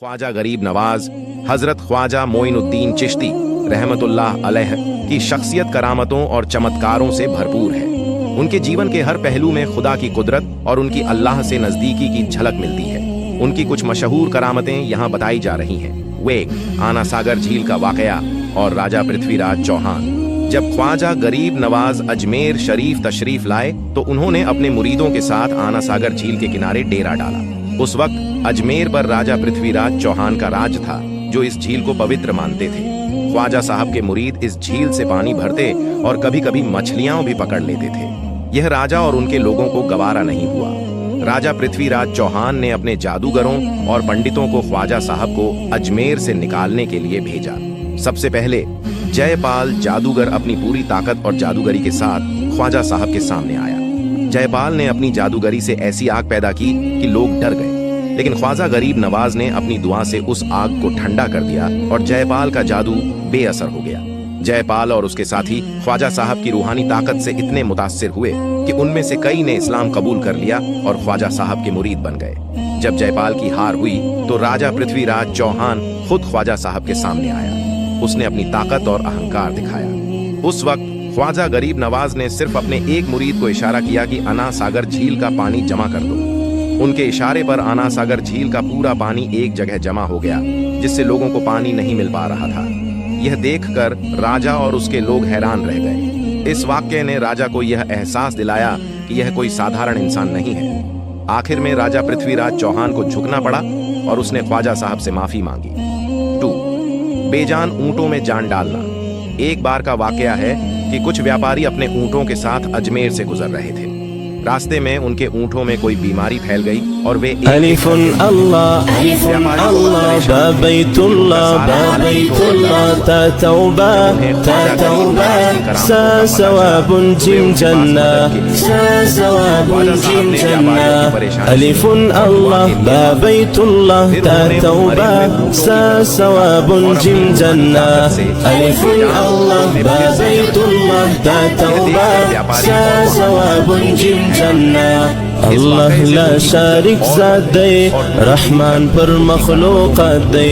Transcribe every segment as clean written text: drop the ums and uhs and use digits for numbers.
ख्वाजा गरीब नवाज हजरत ख्वाजा मोइनुद्दीन चिश्ती रहमतुल्लाह अलैह की शख्सियत करामतों और चमत्कारों से भरपूर है। उनके जीवन के हर पहलू में खुदा की कुदरत और उनकी अल्लाह से नजदीकी की झलक मिलती है। उनकी कुछ मशहूर करामतें यहाँ बताई जा रही हैं। वे आना सागर झील का वाकया और राजा पृथ्वीराज चौहान। जब ख्वाजा गरीब नवाज अजमेर शरीफ तशरीफ लाए तो उन्होंने अपने मुरीदों के साथ आना सागर झील के किनारे डेरा डाला। उस वक्त अजमेर पर राजा पृथ्वीराज चौहान का राज था, जो इस झील को पवित्र मानते थे। ख्वाजा साहब के मुरीद इस झील से पानी भरते और कभी कभी मछलियां भी पकड़ लेते थे। यह राजा और उनके लोगों को गवारा नहीं हुआ। राजा पृथ्वीराज चौहान ने अपने जादूगरों और पंडितों को ख्वाजा साहब को अजमेर से निकालने के लिए भेजा। सबसे पहले जयपाल जादूगर अपनी पूरी ताकत और जादूगरी के साथ ख्वाजा साहब के सामने आया। जयपाल ने अपनी जादूगरी से ऐसी आग पैदा की कि लोग डर गए, लेकिन ख्वाजा गरीब नवाज ने अपनी दुआ से उस आग को ठंडा कर दिया और जयपाल का जादू बेअसर हो गया। जयपाल और उसके साथी ख्वाजा साहब की रूहानी ताकत से इतने मुतासिर हुए कि उनमें से कई ने इस्लाम कबूल कर लिया और ख्वाजा साहब के मुरीद बन गए। जब जयपाल की हार हुई तो राजा पृथ्वीराज चौहान खुद ख्वाजा साहब के सामने आया। उसने अपनी ताकत और अहंकार दिखाया। उस वक्त ख्वाजा गरीब नवाज ने सिर्फ अपने एक मुरीद को इशारा किया कि आना सागर झील का पानी जमा कर दो। उनके इशारे पर आना सागर झील का पूरा पानी एक जगह जमा हो गया, जिससे लोगों को पानी नहीं मिल पा रहा था। यह देखकर राजा और उसके लोग हैरान रह गए। इस वाक्य ने राजा को यह एहसास दिलाया कि यह कोई साधारण इंसान नहीं है। आखिर में राजा पृथ्वीराज चौहान को झुकना पड़ा और उसने ख्वाजा साहब से माफी मांगी। 2. बेजान ऊंटों में जान डालना। एक बार का वाकया है कि कुछ व्यापारी अपने ऊंटों के साथ अजमेर से गुजर रहे थे। रास्ते में उनके ऊंटों में कोई बीमारी फैल गई और वे अलिफुन अल्लाह बैतुल्लाह ता तौबा सा सवाबुन जिम जन्नह अलिफुन अल्लाह बैतुल्लाह ता तौबा सा सवाबुन जिम जन्नह अलिफुन अल्लाह बैतुल्लाह ता तौबा सा सवाबुन जिम अल्लाह ला शारिक ज़ात दे, रहमान पर मखलूक़ात दे।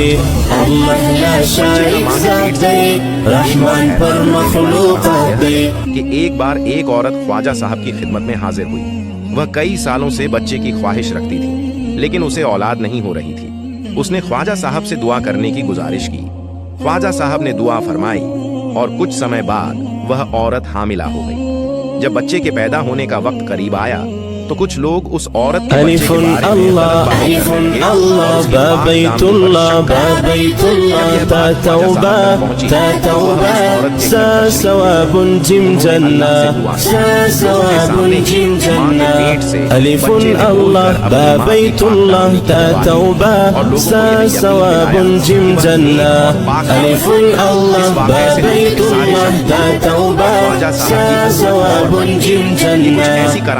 अल्लाह ला शारिक ज़ात दे, रहमान पर मखलूक़ात दे। कि एक बार एक औरत ख्वाजा साहब की खिदमत में हाजिर हुई। वह कई सालों से बच्चे की ख्वाहिश रखती थी, लेकिन उसे औलाद नहीं हो रही थी। उसने ख्वाजा साहब से दुआ करने की गुजारिश की। ख्वाजा साहब ने दुआ फरमाई और कुछ समय बाद वह औरत हामिला हो गई। जब बच्चे के पैदा होने का वक्त करीब आया तो कुछ लोग उस औरत के बच्चे के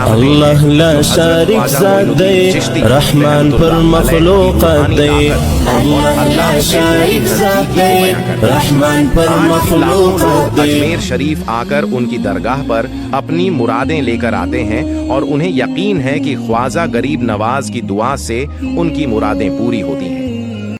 अल्लाह ला शारिक ज़ात दे, रहमान पर मखलूक़ात दे। अल्लाह ला शारिक ज़ात दे, रहमान पर मखलूक़ात दे। अजमेर शरीफ आकर उनकी दरगाह पर अपनी मुरादें लेकर आते हैं और उन्हें यकीन है कि ख्वाजा गरीब नवाज की दुआ से उनकी मुरादें पूरी होती हैं।